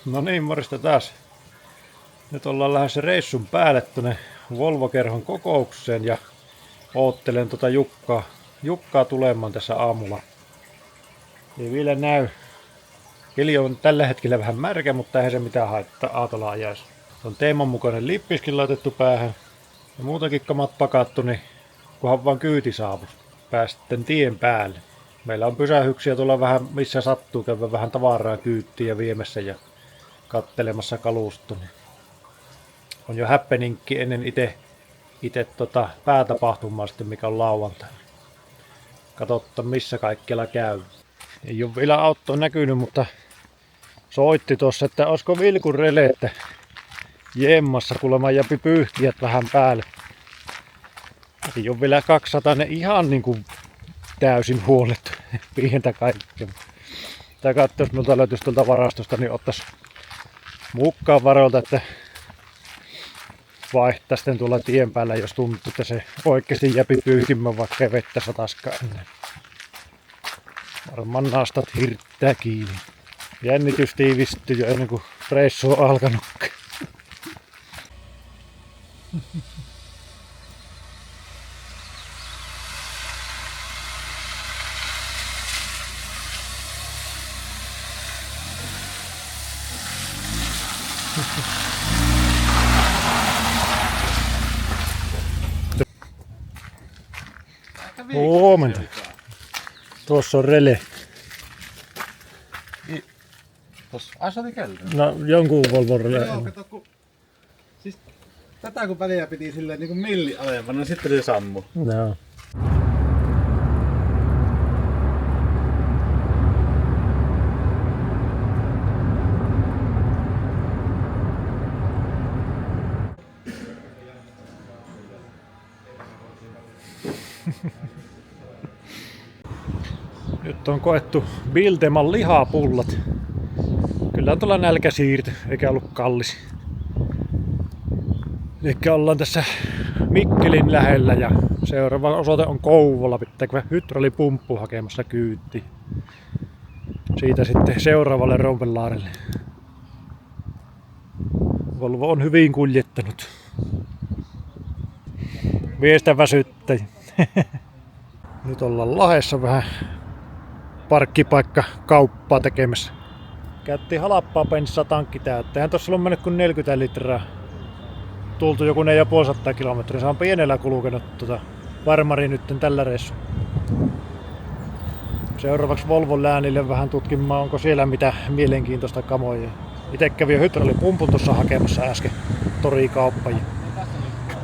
No niin, morjesta taas. Nyt ollaan lähdössä reissun päälle tuonne Volvo-kerhon kokoukseen ja oottelen Jukkaa tulemaan tässä aamulla. Ei vielä näy. Keli on tällä hetkellä vähän märkä, mutta eihän se mitään haittaa aatolla ajaisi. On teeman mukainen lippiskin laitettu päähän ja muutakin kamat pakattu, niin kunhan vaan kyyti saapuu. Päästen tien päälle. Meillä on pysähyksiä tuolla vähän missä sattuu käydä vähän tavaraa kyyttiin ja viemässä ja kattelemassa kalusto. On jo häppeninkki ennen itse päätapahtumaa sitten, mikä on lauantaina. Katsotaan missä kaikkialla käy. Ei ole vielä autoa näkynyt, mutta soitti tuossa, että olisiko vilkun rele, että jemmassa kuulemma jäpi pyyhkijät vähän päälle. Ei ole vielä 200, ne ihan niinku täysin huolettu. Pientä kaikkea. Tää katso, jos minulta löytyisi tuolta varastosta, niin ottais mukaan varolta, että vaihtaa sitten tuolla tien päällä, jos tuntuu, että se oikeasti jäpi pyyhkimään, vaikka ei vettä sataskaan ennen. Varmaan nastat hirttää kiinni. Jännitys tiivistyy jo ennen kuin reissu on alkanut. Huomenta. Tuossa on rele. Ai se oli kello? No jonkun Volvon rele. Joo, kato kun... Siis tätä kun väliä piti silleen niinku milli alempana, niin sitten se sammui. Joo. Nyt on koettu Bilteman lihapullat. Kyllä on tuolla nälkä siirty, eikä ollut kallis. Elikkä ollaan tässä Mikkelin lähellä ja seuraava osoite on Kouvola. Pitääkö hydraulipumppu hakemassa kyytti. Siitä sitten seuraavalle Rompelaarelle. Volvo on hyvin kuljettanut. Viestä väsyttäjä. Nyt ollaan Lahdessa vähän parkkipaikka kauppaa tekemässä. Käyttiin halappaa bensaa tankki täyttä. Eihän tossa ollut mennyt kuin 40 litraa. Tultu joku 450 kilometriä. Se on pienellä kulkenut varmari nyt tällä reissulla. Seuraavaksi Volvon läänille vähän tutkimaan, onko siellä mitä mielenkiintoista kamoja. Itse kävin hydraulipumpun tuossa hakemassa äsken torikauppa.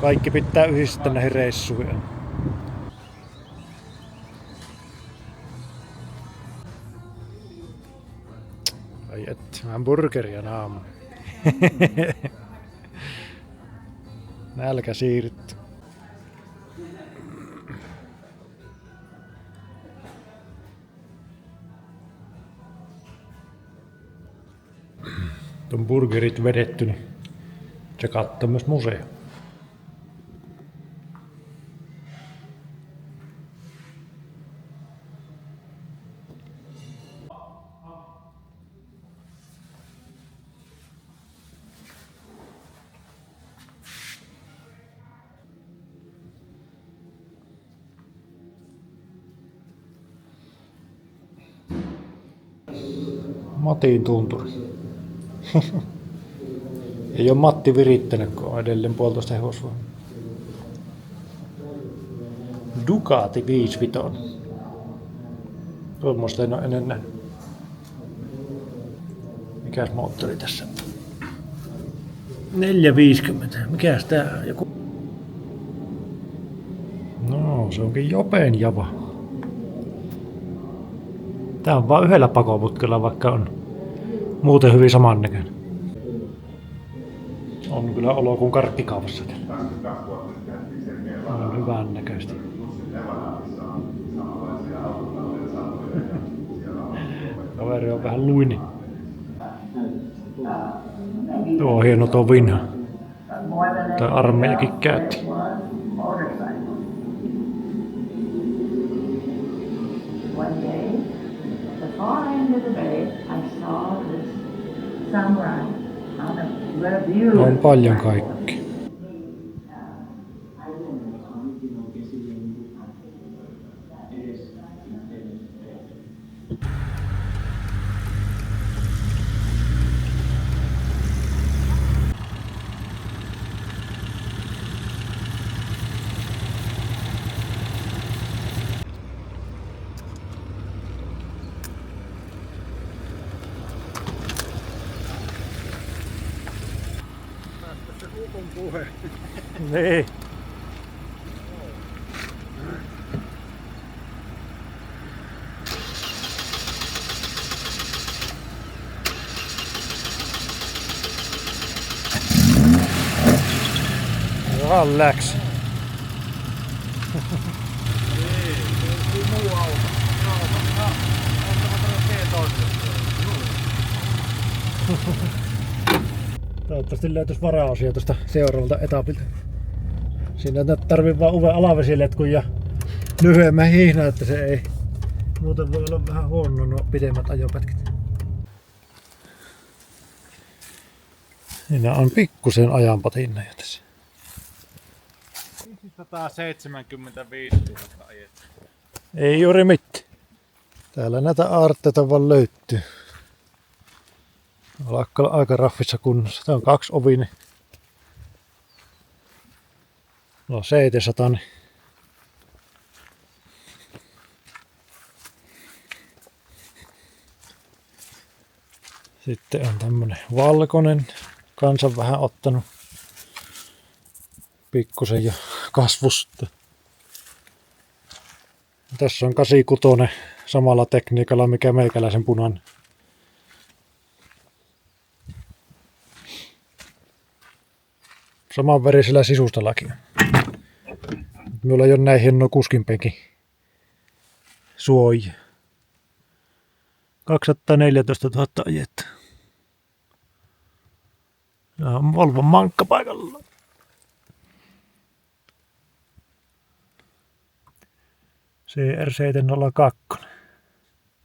Kaikki pitää yhdistää näihin reissuihin. Ai et, vähän burgeria aamulla. Nälkä siirrytty. Tuon burgerit vedetty, niin se katsoo myös museo. Matin tunturi. Ei ole Matti virittänyt, kun on edelleen 1,5 hevosvoimaa. Ducati 55. Tuommoista en ole ennen nähnyt. Mikäs moottori tässä? 450. Mikäs tää? Joku... No, se onkin Jopen java. Tää on vaan yhdellä pakoputkella, vaikka on muuten hyvin samannäköinen. On kyllä olo kuin karkkikaupassa. On hyvän näköistä. Kaveri on vähän luini. Tuo on hieno tuo vinha. Tai armeijakin käytti. One day, at the far end of the bay, I saw this On paljon kaikki. Niin. Vaan läks. Toivottavasti löytyisi varaosia tuosta seuraavalta etapilta. Siinä tarvii vaan uuden alavesiletkun ja lyhyemmän hihnan, että se ei muuten voi olla vähän huono nuo pidemmät ajopätkät. Siinä on pikkusen ajanpatinna jo tässä. 575 000 ajettu. Ei juuri mitään. Täällä näitä aarteita vaan löytyy. Alkaa olla aika raffissa kunnossa. Tää on 2 ovinen. No 700. Niin. Sitten on tämmönen valkoinen. Kansan vähän ottanut pikkusen jo kasvusta. Tässä on 86 samalla tekniikalla mikä meikäläisen punainen. Saman verisellä sisustallakin. Minulla ei ole näin hienoa kuskinpenkin suojia. 214 000 ajettu. Ja on Volvon mankka paikalla. CR702.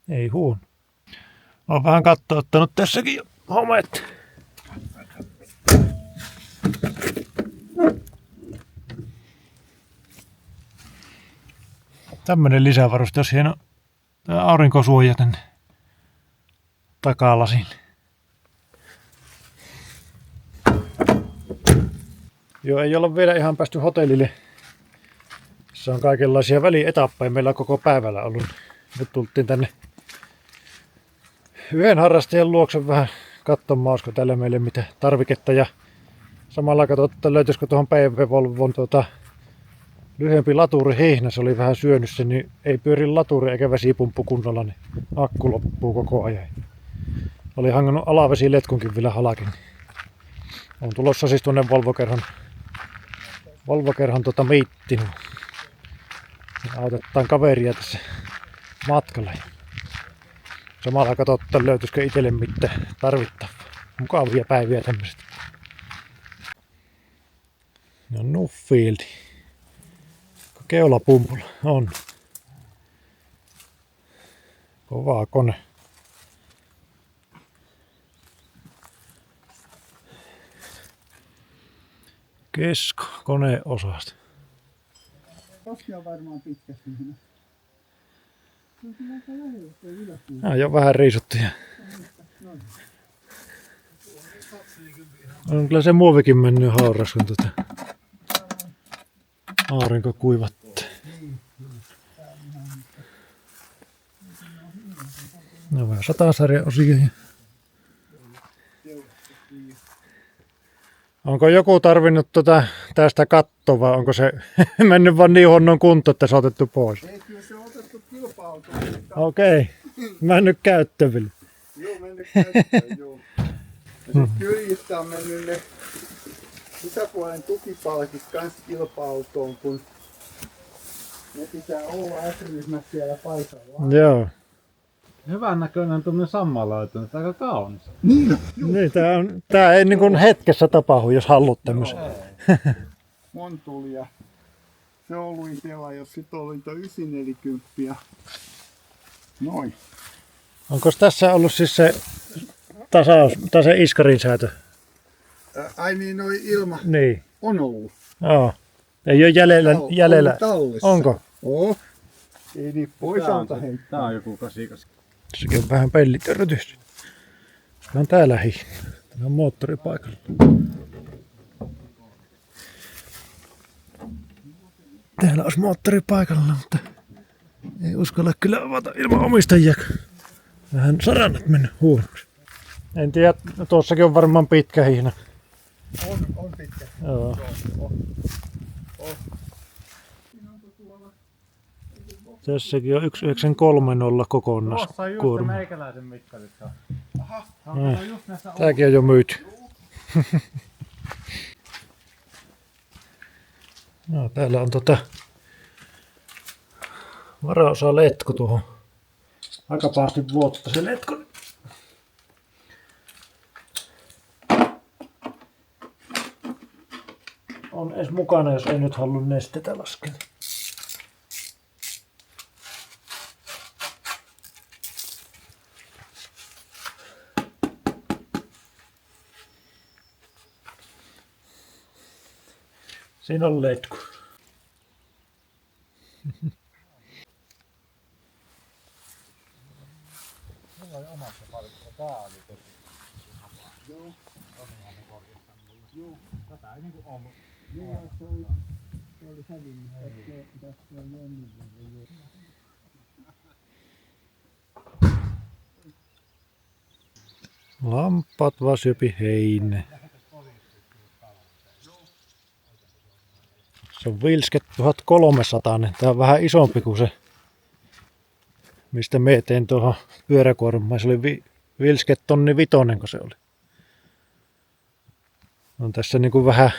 Ei huono. Olen vähän kattoa ottanut tässäkin jo homet. Tämmönen lisävaruste, jos hieno aurinkosuoja tänne takalasin. Joo, ei olla vielä ihan päästy hotellille. Se on kaikenlaisia välietappeja meillä koko päivällä ollut. Nyt tultiin tänne yhden harrastajan luokse vähän katsomaan, olisiko tällä meille mitä tarviketta. Ja samalla katsotaan, löytyisikö tuohon PV-Volvon lyhyempi laturi hihna. Se oli vähän syönyt sen, niin ei pyöri laturi eikä vesipumppu kunnolla, niin akku loppuu koko ajan. Oli hangannut alavesiletkunkin vielä halakin. On tulossa siis tuonne Volvokerhon miittiin. Autetaan kaveria tässä matkalla. Samalla katsotaan löytyisikö itselle mitään tarvittavaa. Mukavia päiviä tämmöiset. No Nuffield. Keulapumpulla on. Kova kone. Kesko koneosasta. Koski on varmaan pitkä siinä. Se on kyllä aika lähellä, että ei yläpuolella. Nämä on jo vähän riisuttuja. On kyllä se muovikin mennyt hauras, kun aurinko kuivattaa. No vähän 100-sarjan osia. Onko joku tarvinnut tästä kattoa vai onko se mennyt vaan niin huonoon kuntoon, että se on otettu pois? Ei, kyllä se on otettu kilpa-autoon. Okei, mennyt käyttäville. Joo, mennyt käyttöön, joo. Ja sit kyljistä on mennyt ne sisäpuolen tukipalkit kans kilpa-autoon, kun ne pitää olla S-ryhmässä siellä paikalla. Joo. Hyvän näköinen tuommoinen sammalaito, että aika kaunis. Niin, tää ei niin kuin hetkessä tapahdu, jos haluat tämmöisen. Mon tuli ja se on ollut itsellä, jos sit oli 940. Noin. Onko tässä ollut siis se tasaisen iskarin säätö. Ai niin, noi ilma Niin. on ollut. Joo. Ei ole jäljellä. On tallessa. Onko? Oo. Ei niin pois alta heittää. Tää on joku 8. Sekin on vähän pellitörrytys. Se on tää lähi. Tämä on moottoripaikalla. Täällä olisi moottoripaikalla, mutta ei uskalla kyllä avata ilman omistajia. Vähän sarannat mennyt huonoksi. En tiedä, tuossakin on varmaan pitkä hihna. On pitkä. Joo. Tässäkin on 1930 kokonaiskuorma. Meikäläisen mittarit on. Tääkin on jo myyty. No, täällä on varaosa letku tuohon. Aika pahasti vuotta se letku. On edes mukana, jos ei nyt halua nestetä laskea. Siinä on letku. Mulla oli omassa parissa. Tää oli tosi. Joo. Joo. Tätä ei niinku ollut. Joo, se oli hävinnyt. Tässä on jonnin verran. Lampaat vaan syöpi heine. Se on Vilske 1300. Tää on vähän isompi kuin se, mistä me tein tuohon pyöräkuormaan. Se oli Vilske 1500, kun se oli. On tässä niinku vähän,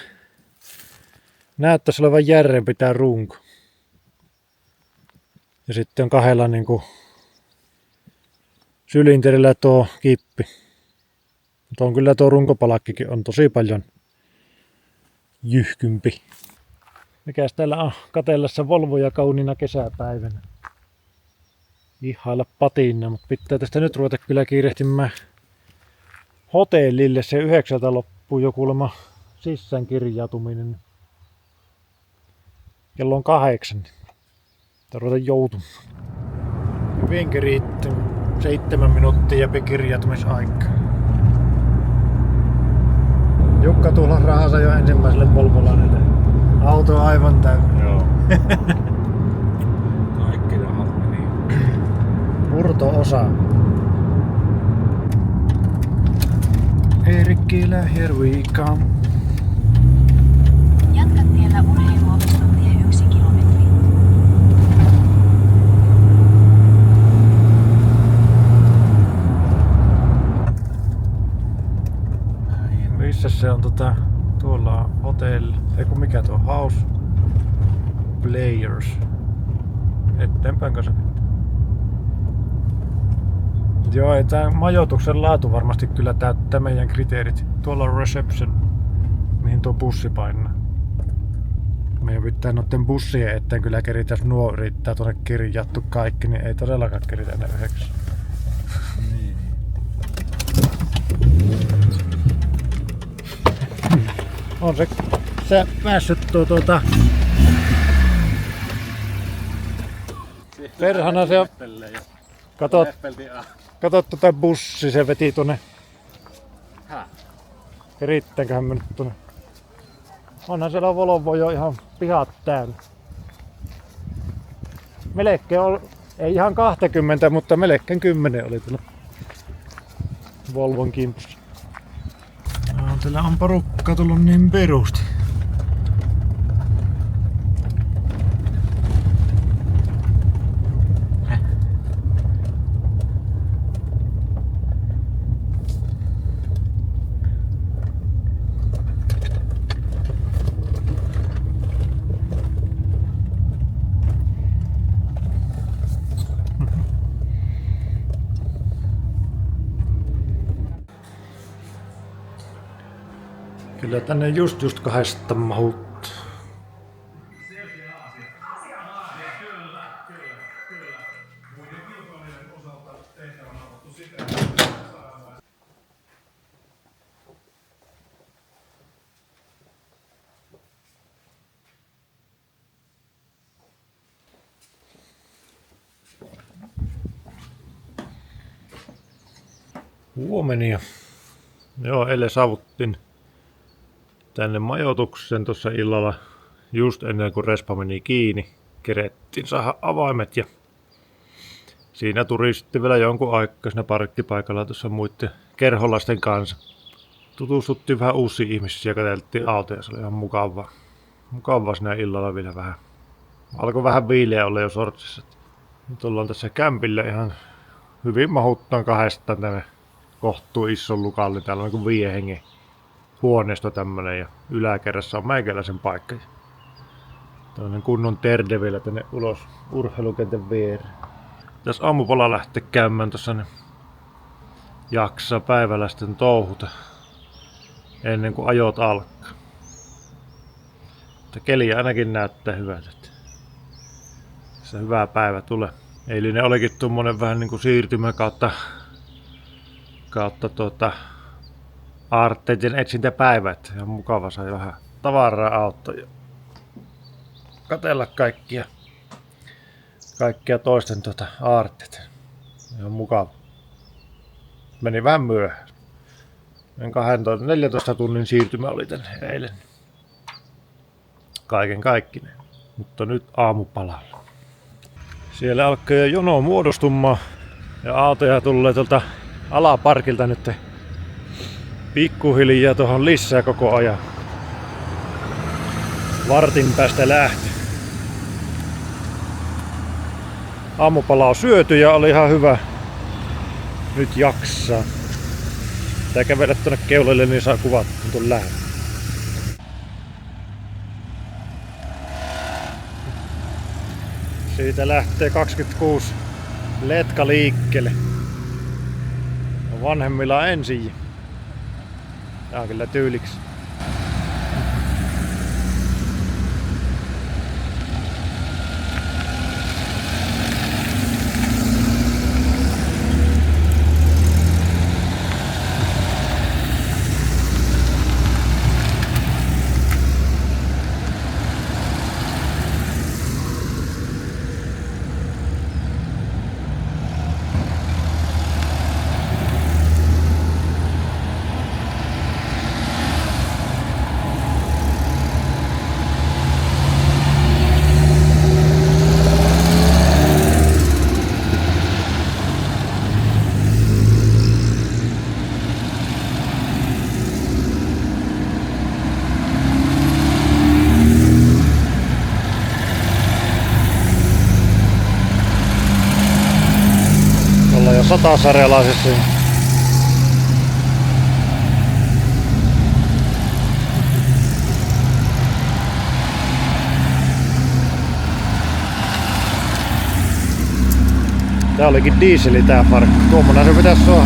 näyttäisi olevan järrempi tää runko. Ja sitten on kahdella niinku sylinterillä tuo kippi. Mutta on kyllä tuo runkopalakkikin on tosi paljon jyhkympi. Mikäs täällä on katellessa Volvoja kauniina kesäpäivänä. Ihailla patinna, mutta pitää tästä nyt ruveta kyllä kiirehtimään hotellille. Se 9 loppuu jo kuulemma sisään kirjautuminen. Kello on 8. Pitää ruveta joutumaan. Hyvinkin riittää 7 minuuttia ja kirjautumisaika. Jukka tuhlasi rahansa jo ensimmäiselle Volvolainelle. Auto on aivan täynnä. Joo. Kaikki rahat meni. Murto-osa. Eerikkilä, here we come. Jatka tiellä urheiluopiston tie 1 kilometri. Missä se on tuolla on hotel, ei kun mikä tuo House Players. Eteenpäinkö se? Joo, ei tää majoituksen laatu varmasti kyllä täyttää meidän kriteerit. Tuolla on reception, mihin tuo bussi painaa. Meidän pitää noiden bussien eteen kyllä keritäs nuo yrittää tuonne kirjattu kaikki, niin ei todellakaan keritä enää 9. Niin. On se päässyt perhana se on. Katot bussi, se veti tuonne. Riittääköhän me nyt tuonne. Onhan siellä Volvo jo ihan pihat täynnä. Melkein ei ihan 20, mutta melkein 10 oli tuolla Volvon kimpussa. No, täällä on porukka tullut niin perusti. Kyllä tänne just 200 mahut. Huomenia. Joo, eilen saavuttiin tänne majoitukseen tuossa illalla just ennen kuin respa meni kiinni. Kerettiin saada avaimet ja siinä tuli sitten vielä jonkun aikaa siinä parkkipaikalla tuossa muiden kerholaisten kanssa. Tutustuttiin vähän uusia ihmisiä, katseltiin autoja, se oli ihan mukavaa. Mukavaa siinä illalla vielä vähän. Alkoi vähän viileä olla jo sortsissa. Nyt ollaan tässä kämpillä ihan hyvin mahuttaan kahdestaan tänne kohtuu ison lukalle. Täällä on niin 5 hengen huoneisto tämmönen ja yläkerrassa on meikäläisen paikka. Tällainen kunnon terde vielä tänne ulos urheilukentän viereen. Tässä aamupala lähtee käymään tuossa, niin jaksaa päivällä sitten touhuta ennen kuin ajot alkaa. Mutta keli ainakin näyttää hyvältä. Tässä hyvä päivä tulee. Eilinen olikin tuommoinen vähän niin kuin siirtymä kautta aarteiden etsintäpäivä. Että ihan mukava sai vähän tavaraa autoon ja katsella kaikkia toisten aarteet. Ihan mukava. Meni vähän myöhään. 14 tunnin siirtymä oli tänne eilen. Kaiken kaikkineen. Mutta nyt aamupalalla. Siellä alkaa jono muodostumaan ja autoja tulee tuolta alaparkilta nyt pikkuhiljaa tuohon lisää koko ajan. Vartin päästä lähtee. Aamupala on syöty ja oli ihan hyvä. Nyt jaksaa. Tää kävellä tuonne keulille, niin saa kuvat kun tuon lähellä. Siitä lähtee 26 letka liikkeelle. Vanhemmilla ensin. Tää on kyllä tyyliksi. Ollaan jo 100-sarjalaisessa. Tää olikin dieseli tää farkku. Tuommoinen se pitäisi olla.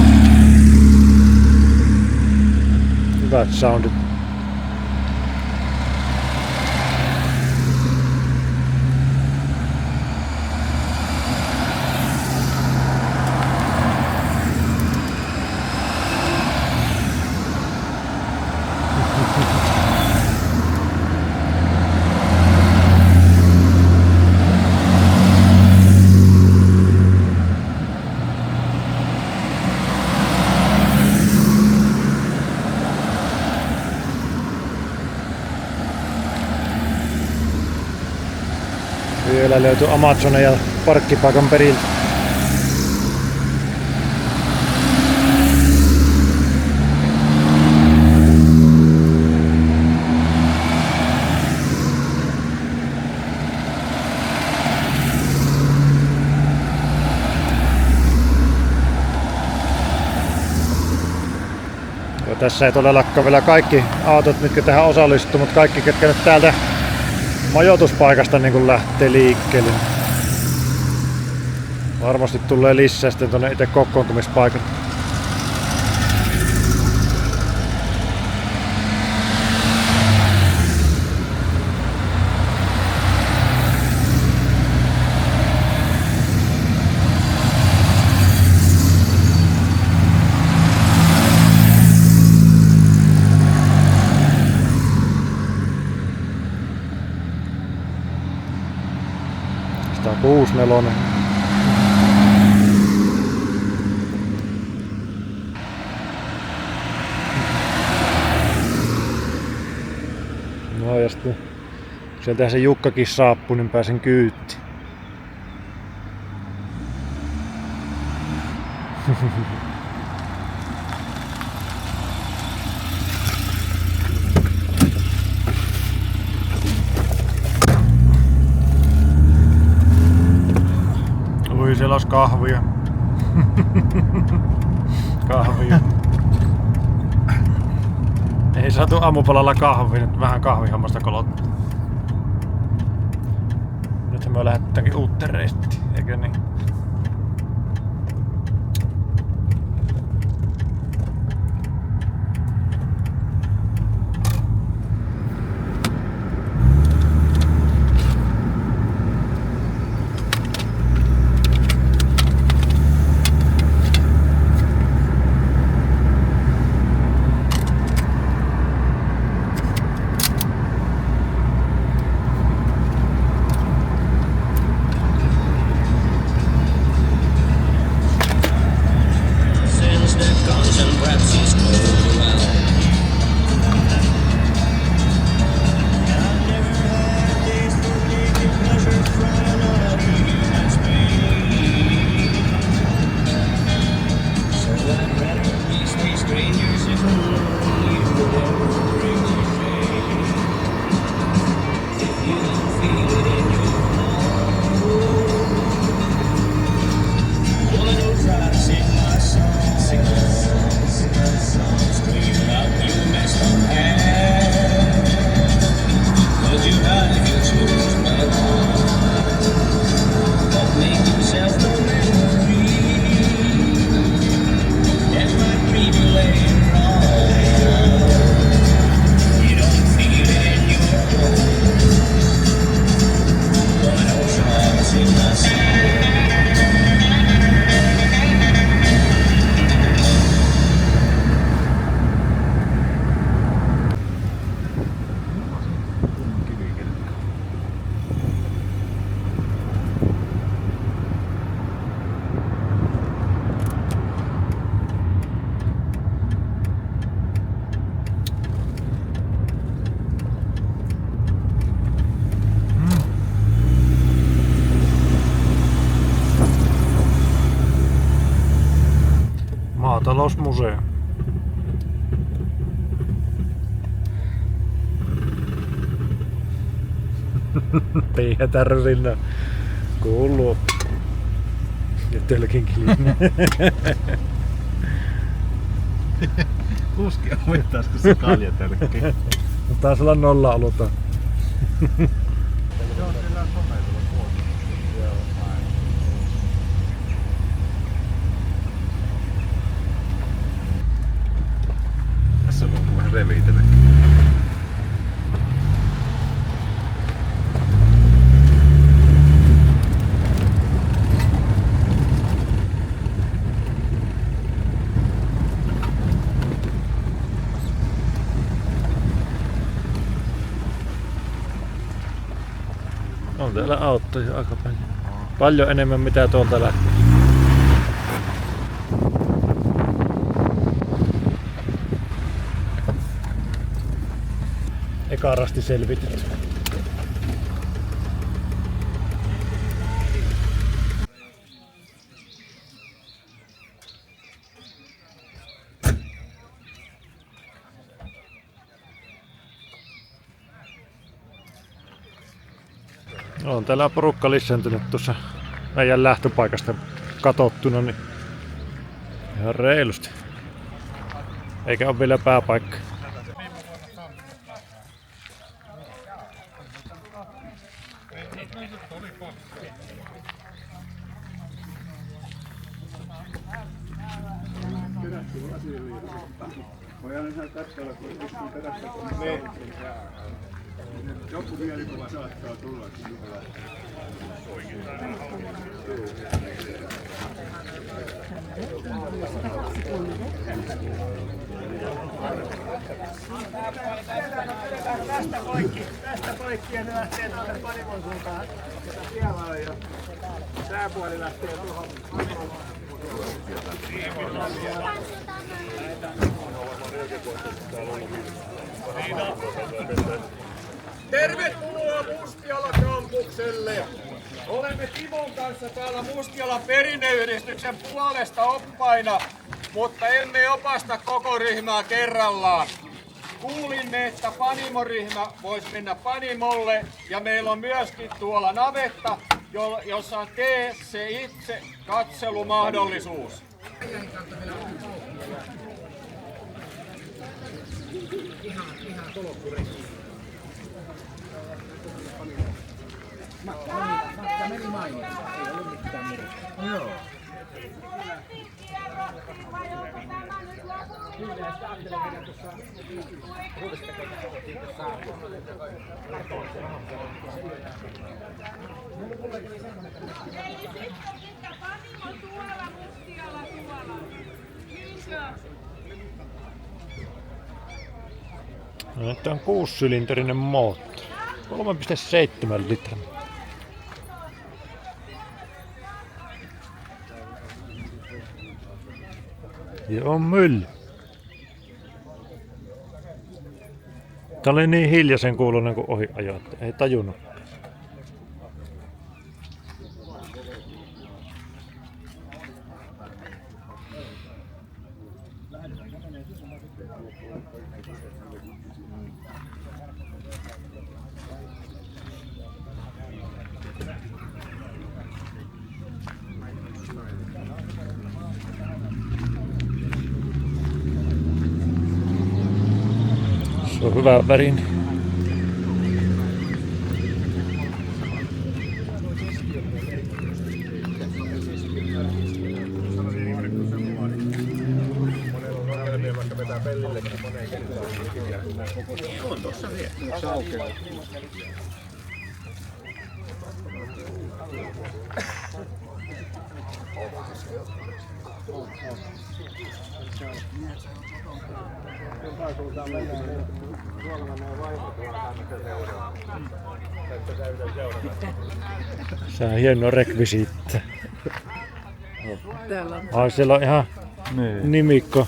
Hyvät soundit. Vielä löytyi Amazonia parkkipaikan periltä. Ja tässä ei todellakaan vielä kaikki autot, mitkä tähän osallistuu, mutta kaikki, ketkä nyt täältä majoituspaikasta niin kun lähtee liikkeelle. Varmasti tulee lisää sitten tuonne itse kokoontumispaikalle. Tää on 64. sitten sieltähän se Jukkakin saapui, niin pääsen kyytiin. Ui, siellä olisi kahvia. Kahvia. Ei saatu aamupalalla kahvia, nyt vähän kahvihammasta kolottaa. Nythän me lähdetäänkin uuteen reistiin, eikö niin? Maatalousmuseo. Piihätärry sinne. Kuuluu. Ja tölkin kiinni. Kuski omittaisiko se kaljatölkki? Taisi olla nolla oluta. Tässä on vähän revitellä. On täällä autoja aika paljon. Paljon enemmän mitä tuolta lähtee. Eka rasti selvitetty. On täällä porukka lisääntynyt tuossa meidän lähtöpaikasta katsottuna, niin ihan reilusti. Eikä ole vielä pääpaikka. Voidaan ihan katsella, kun istuu perässä, kun me. Joku mielikuva saattaa tulla. Tästä poikki ja ne lähtee tuonne Panimon suuntaan. Siellä on jo. Tää puoli lähtee tuohon Panimon. Tervetuloa Mustiala-kampukselle! Olemme Timon kanssa täällä Mustialan perinneyhdistyksen puolesta oppaina, mutta emme opasta koko ryhmää kerrallaan. Kuulimme, että panimoryhmä voisi mennä panimolle ja meillä on myöskin tuolla navetta, jossa on tee se itse katselumahdollisuus. Nyt on 6-sylinterinen moottori. 3,7 litran. Ja on mylly. Tää oli niin hiljaisen kuulonen kun ohi ajoit. Ei tajunnut. Se on hyvä värin. Se on hieno rekvisiitti. Ai siellä on ihan nimikko.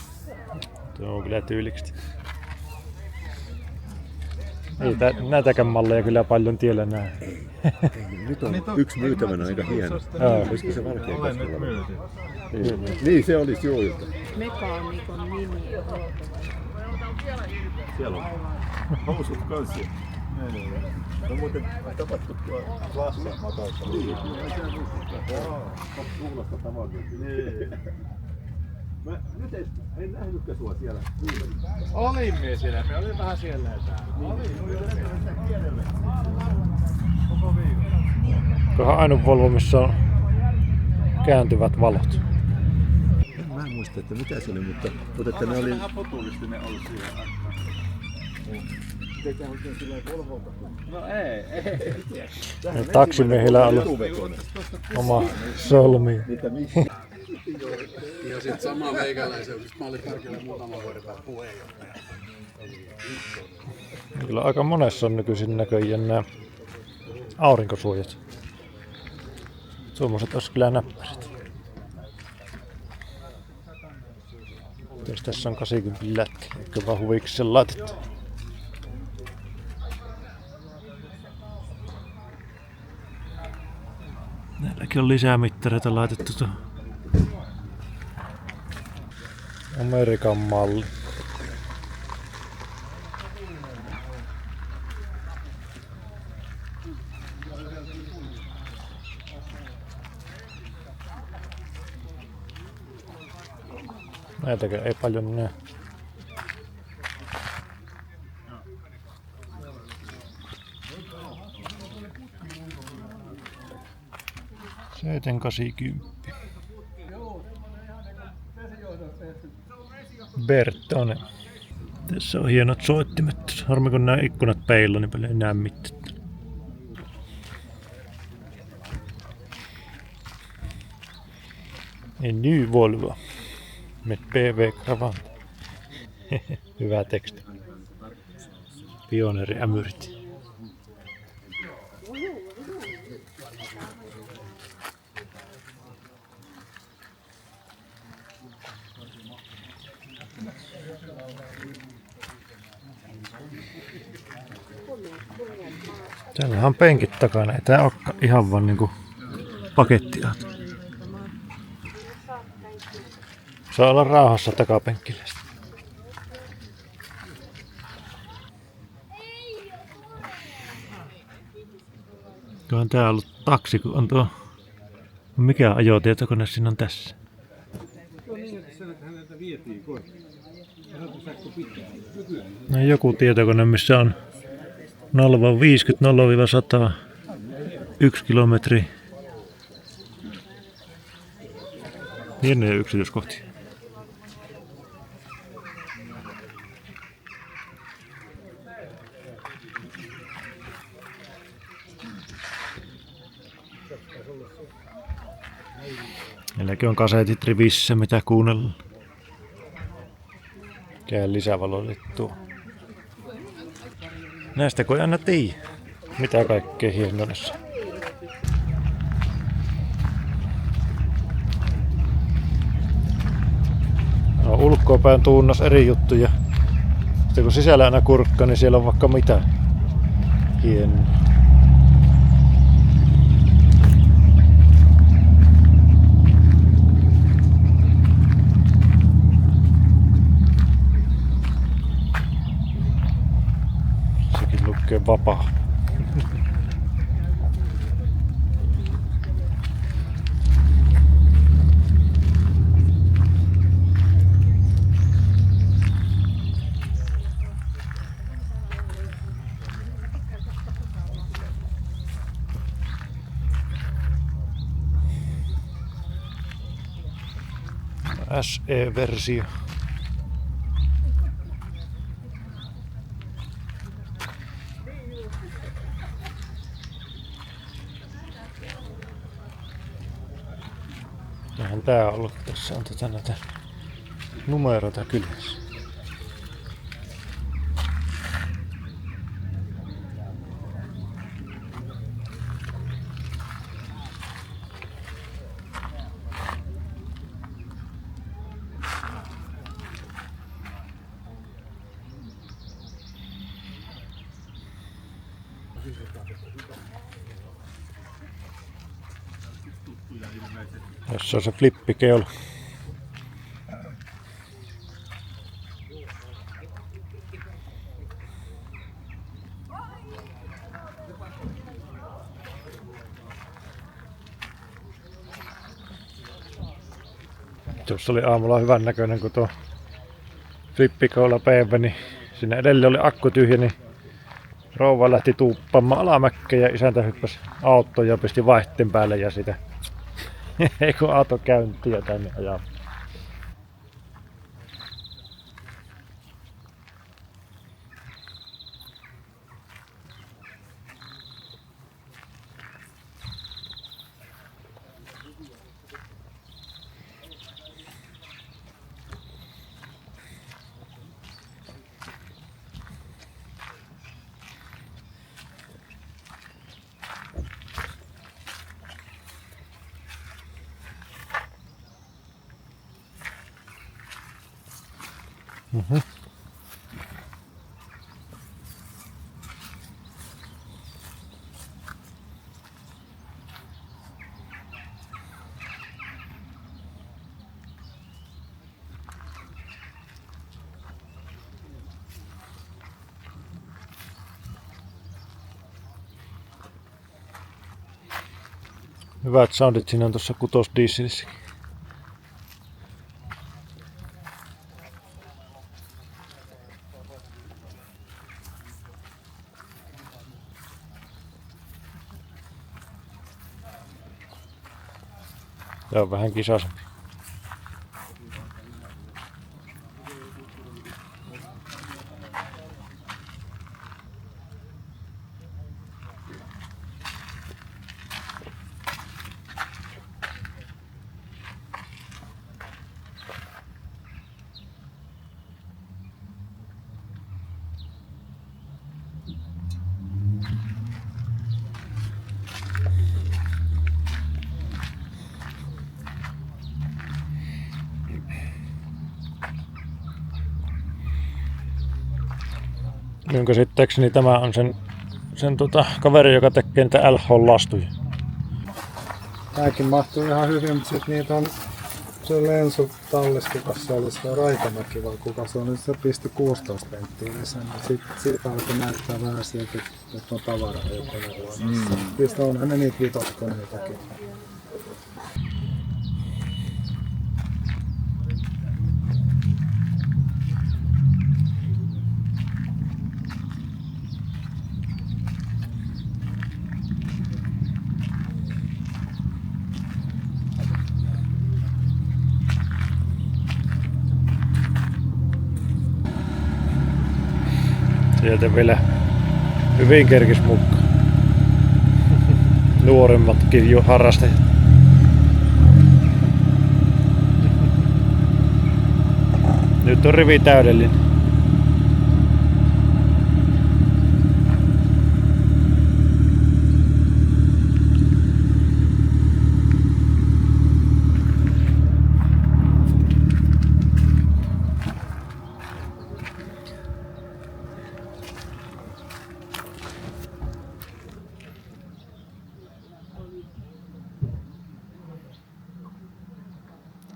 Tuo on kyllä tyylikstä. Ei näitäkään malleja kyllä paljon tiellä näe. Nyt on yksi myytävänä aika hieno. Olisiko se valkea kasvella? Niin se olisi juuri. Mekaanikon nimi. Siellä on housut kanssa. No muuten tapattu tuo Lassa matausta. Niin, kuulosta tavakin. Mä nyt en nähnytkään sua siellä. Olimme siellä, me olimme vähän siellä ja täällä. Koko viikon. Kohan ainut Volvo, missä on kääntyvät valot. Mä en muista, että mitä se oli, mutta että ne oli... Vähän populistinen ollut siellä. Eikä oikein sillä Volvolta. No ei. Taksimiehillä on ollut oma solmi. Ja sitten sama meikäläisen, mä olin Karkilla muutaman vuoden päästä puheenjohtaja. Kyllä aika monessa on nykyisin näköjään nämä aurinkosuojat. Suomalaiset olisi kyllä näppärit. Jos tässä on 80 lätkä, eikö vaan huvikseen laitettu. Näilläkin on lisää mittareita laitettu tuohon. Amerikan malli. Näitäkään ei paljon näe. Seiten 80. Bertone. Tässä on hienot soittimet. Harmi kun nämä ikkunat peilaa, niin paljon ei näe mitään. En ny Volvo. Med PV-kravat. Hyvä teksti. Pioneeri ämyrit. Täällähän on penkit takana. Ei tää olekaan ihan vaan niinku pakettiauto. Saa olla rauhassa takapenkillä. Tuohan tää ollut taksi, kun on tuo... Mikä ajotietokone siinä on tässä? No joku tietokone, missä on 0-50, 0-100, 1 kilometri. Hienoja yksityiskohtia. Meilläkin on kasetit rivissä, mitä kuunnellaan. Käy lisävalolittua. Näistä kun ei aina tiedä, mitä kaikkea hienoudessa. No, ulkoapäin tuunnas eri juttuja. Sitten kun sisällä aina kurkka, niin siellä on vaikka mitä hienoa. Sekin lukee vapaa. SE-versio. Tähän tää on ollut. Tässä on näitä numeroita kyljessä. Tässä on se flippikeula. Tuossa oli aamulla hyvän näköinen, kun tuo flippikeula päivä, niin siinä edelleen oli akku tyhjä, niin rouva lähti tuuppaamaan alamäkeen ja isäntä hyppäsi autoon ja pisti vaihteen päälle ja sitä. Ei kun auto käyntiin ja tänne ajaa. Hyvät soundit siinä on tuossa kutosdieselissä. Tää on vähän kisaisempi. Minun käsittääkseni tämä on sen sen kaveri, joka tekee niitä LH-lastuja. Tääkin mahtuu ihan hyvin, mutta sit niitä on se Lensu tallistukassa oli se Raitamäki vai kuka se oli, se pisti 16 senttiä lisää. Siitä alkoi näyttää vähän sieltä, että on tavaraa jo koneella. Sitten onhan ne niitä vitoskoneitakin. Sieltä vielä hyvin kerkis mukaan. Nuoremmatkin jo harrastajat. Nyt on rivi täydellinen.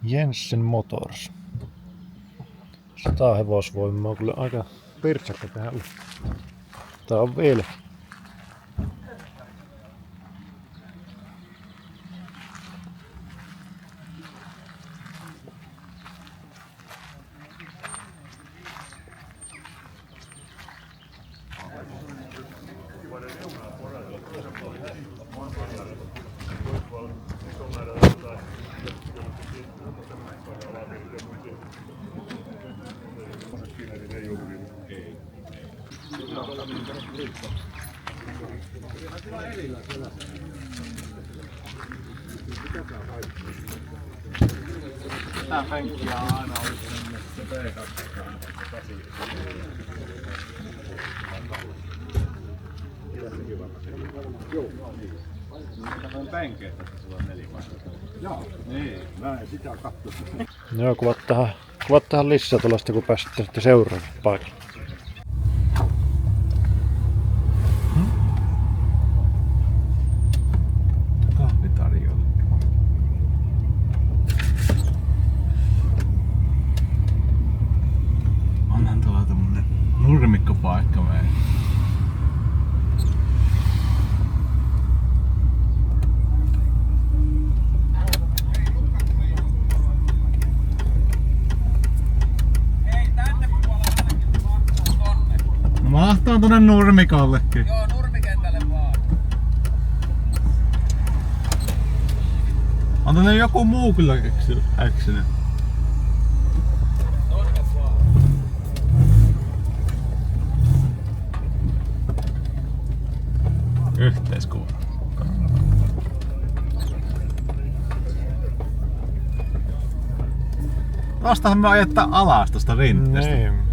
Jensen Motors. 100 hevosvoimaa, kyllä aika pirtsakka tähän on. Tää on vielä. Joo, kuvat tähän lisää tuollaista, kun pääsette sitten seuraavaan paikalle. Kahvitarjolla. Onhan tuolla tommonen nurmikkopaikka meidän. Mahtaa tonne nurmikollekin. Joo, nurmikentälle vaan. On tonne joku muu kyllä äksynyt. Yhteiskuva. Tostahan me ajettaa alas tosta rinteestä. Niin.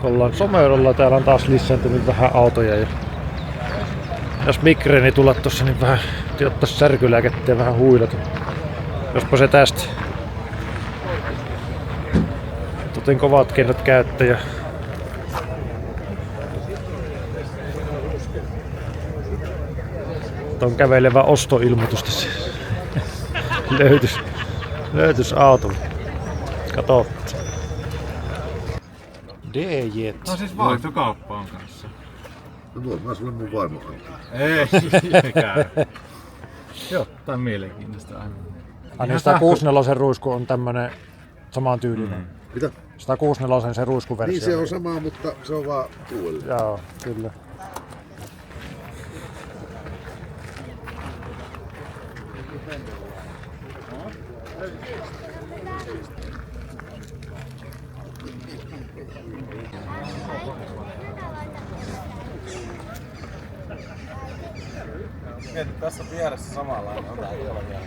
Ollaan Somerolla, täällä on taas lisääntynyt vähän autoja ja jos migreeni tulla tossa, niin vähän ottais särkylääkettä ja vähän huilata. Jospa se tästä. Toten kovat kennot käyttäjä. On kävelevä ostoilmoitus tässä. Löytys. Löytys autolla. Kato. D-jet. No siis vaihtokauppaan kanssa. No voin mä sulle mun vaimo antaa. Ei käy. Jotain mielenkiintoista aina. Niin 164 ruisku on tämmönen saman tyylinen. Mitä? 164 se ruiskuversio. Niin se on sama, mutta se on vaan uudelleen. Joo, kyllä. Mieti, tässä vieressä samanlainen. Ota tuolla vielä.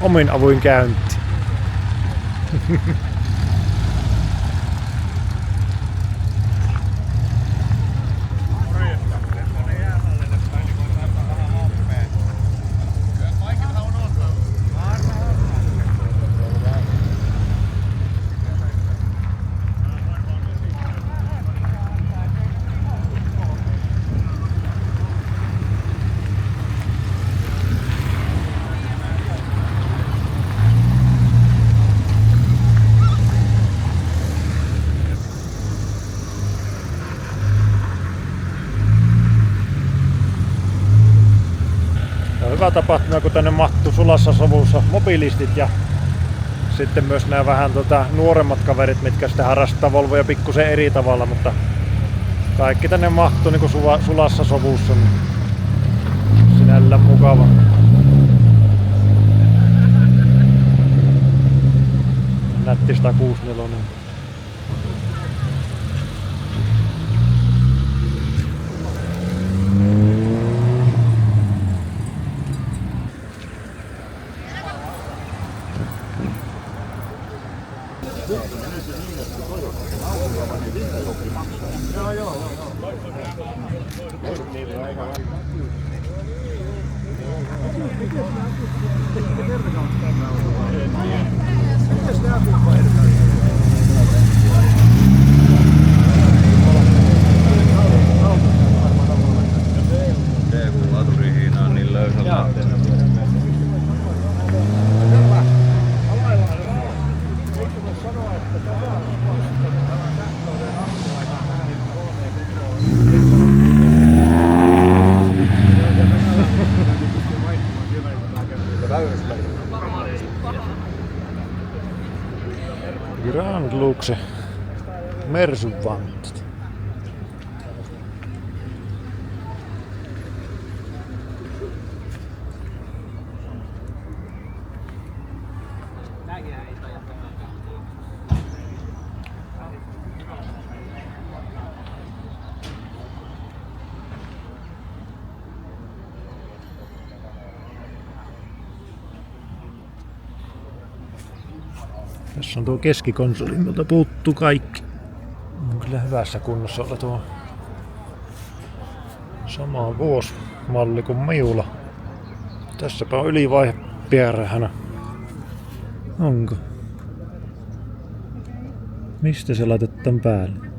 Omin avuin käynti. Hyvä tapahtuma, kun tänne mahtuu sulassa sovussa mobiilistit ja sitten myös nämä vähän nuoremmat kaverit, mitkä sitten harrastaa Volvoja pikkusen eri tavalla, mutta kaikki tänne mahtuu niin sulassa sovussa, niin sinällään mukava. Nätti 164. Grand Luxe Mersun vantut. Tässä on tuo keskikonsoli, mutta puuttuu kaikki. On kyllä hyvässä kunnossa olla tuo sama vuosimalli kuin Miula. Tässäpä on ylivaihe pierähänä. Onko? Mistä se laitat tän päälle?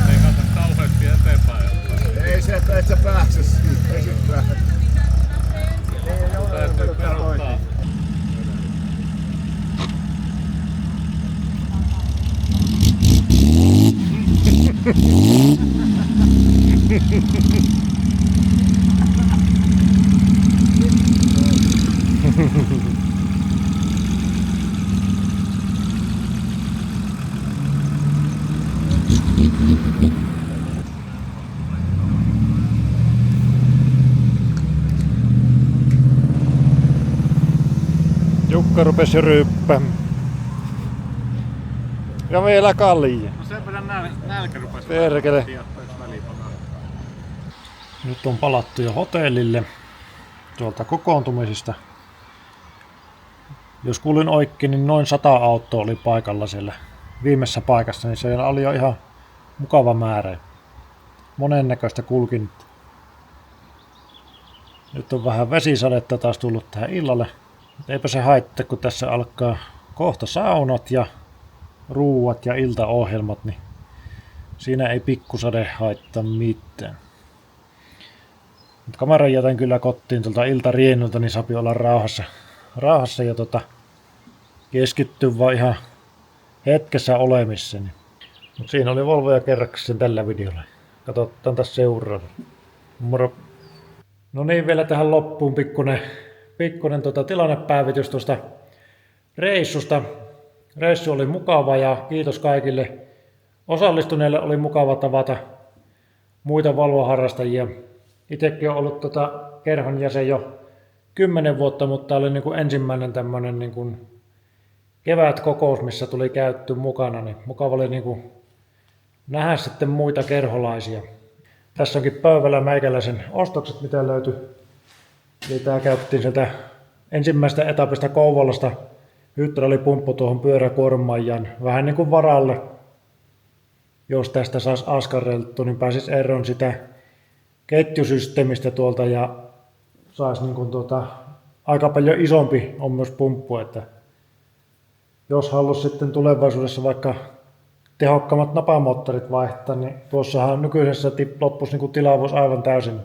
Ei kannata kauheasti eteenpäin. Ei se, että et sä pääse siitä. Ei sit pääse. Täytyy peruttaa. Jukka rupesi ryyppäämään. Ja vielä kaljaa. No sen verran nälkä rupesi. Perkele. Nyt on palattu jo hotellille tuolta kokoontumisista. Jos kuulin oikein, niin noin 100 autoa oli paikalla siellä viimeisessä paikassa, niin siellä oli jo ihan mukava määrä. Monennäköistä kulkinutta. Nyt on vähän vesisadetta taas tullut tähän illalle. Eipä se haittaa, kun tässä alkaa kohta saunat ja ruuat ja iltaohjelmat, niin siinä ei pikkusade haittaa mitään. Mutta kameran jätän kyllä kotiin tuolta iltariennulta, niin saapi olla rauhassa ja keskittyä vaan ihan hetkessä olemissani. Mutta siinä oli Volvo ja Kerraksen tällä videolla. Katsotaan tässä seuraava. Moro! No niin, vielä tähän loppuun pikkunen tilannepäivitys tuosta reissusta. Reissu oli mukava ja kiitos kaikille osallistuneille. Oli mukava tavata muita Volvo-harrastajia. Itsekin olen ollut kerhon jäsen jo 10 vuotta, mutta tämä oli niin kuin ensimmäinen tämmöinen niin kuin kevätkokous, missä tuli käytty mukana. Niin mukava oli niin kuin nähdä sitten muita kerholaisia. Tässä onkin pöydällä meikäläisen ostokset, mitä löytyi. Eli tämä käytettiin sieltä ensimmäisestä etapista Kouvolasta hydraulipumppu tuohon pyöräkuormaajan vähän niin kuin varalle. Jos tästä saisi askarreltua, niin pääsisi eroon sitä ketjusysteemistä tuolta ja saisi niin kuin aika paljon isompi on myös pumppu, että jos haluaisi sitten tulevaisuudessa vaikka tehokkaammat napamoottorit vaihtaa, niin tuossahan nykyisessä loppuisi niin kuin tilavuus aivan täysin.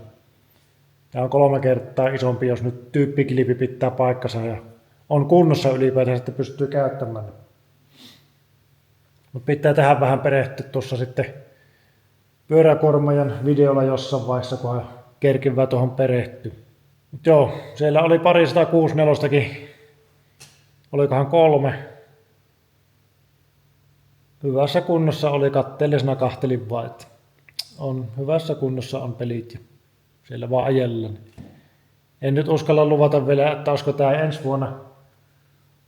Tämä on 3 kertaa isompi, jos nyt tyyppikilpi pitää paikkansa ja on kunnossa ylipäätään, että pystyy käyttämään. Mutta pitää tähän vähän perehtyä tuossa sitten pyöräkuormaajan videolla jossain vaiheessa, kunhan kerkivää tuohon perehtyä. Mut joo, siellä oli pari 164-kin, olikohan 3. Hyvässä kunnossa oli, katteellisena kahtelin vaan, että on hyvässä kunnossa on pelit ja siellä vaan ajellaan. En nyt uskalla luvata vielä, että olisiko tämä ensi vuonna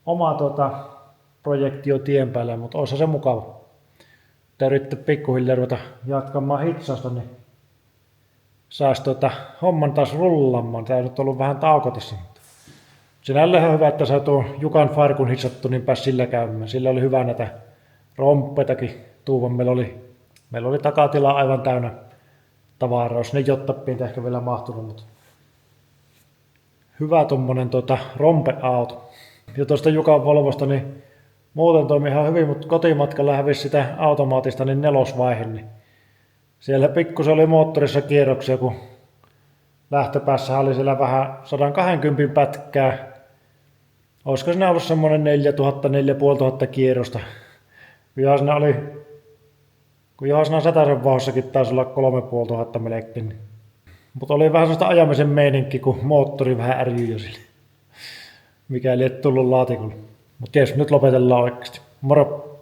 oma projekti jo tien päällä, mutta olisi se mukava. Pitää yrittää pikkuhiljaa ruveta jatkamaan hitsausta, niin saisi homman taas rullaamaan. Tämä on nyt ollut vähän tauko tässä. Sinällään on hyvä, että saa tuon Jukan farkun hitsattu, niin pääsi sillä käymään. Sillä oli hyvä näitä romppeitakin tuuvan. Meillä oli takatila aivan täynnä tavaraa. Sinne jottappiin ehkä vielä mahtunut, mutta hyvä tommonen rompeauto. Ja tuosta Jukan Volvosta, niin muuten toimi ihan hyvin, mutta kotimatkalla hävisi sitä automaatista niin 4. niin siellä pikkusen oli moottorissa kierroksia, kun lähtöpäässä oli siellä vähän 120 pätkää. Olisiko siinä ollut semmoinen 4000-4500 kierrosta. Kun Johanna Satasen vauhossakin taisi olla 3500 melkein. Mutta oli vähän sellaista ajamisen meininki, kun moottori vähän ärjyi jo sille. Mikäli et tullut laatikolle. Mutta jes, nyt lopetellaan oikeasti. Moro!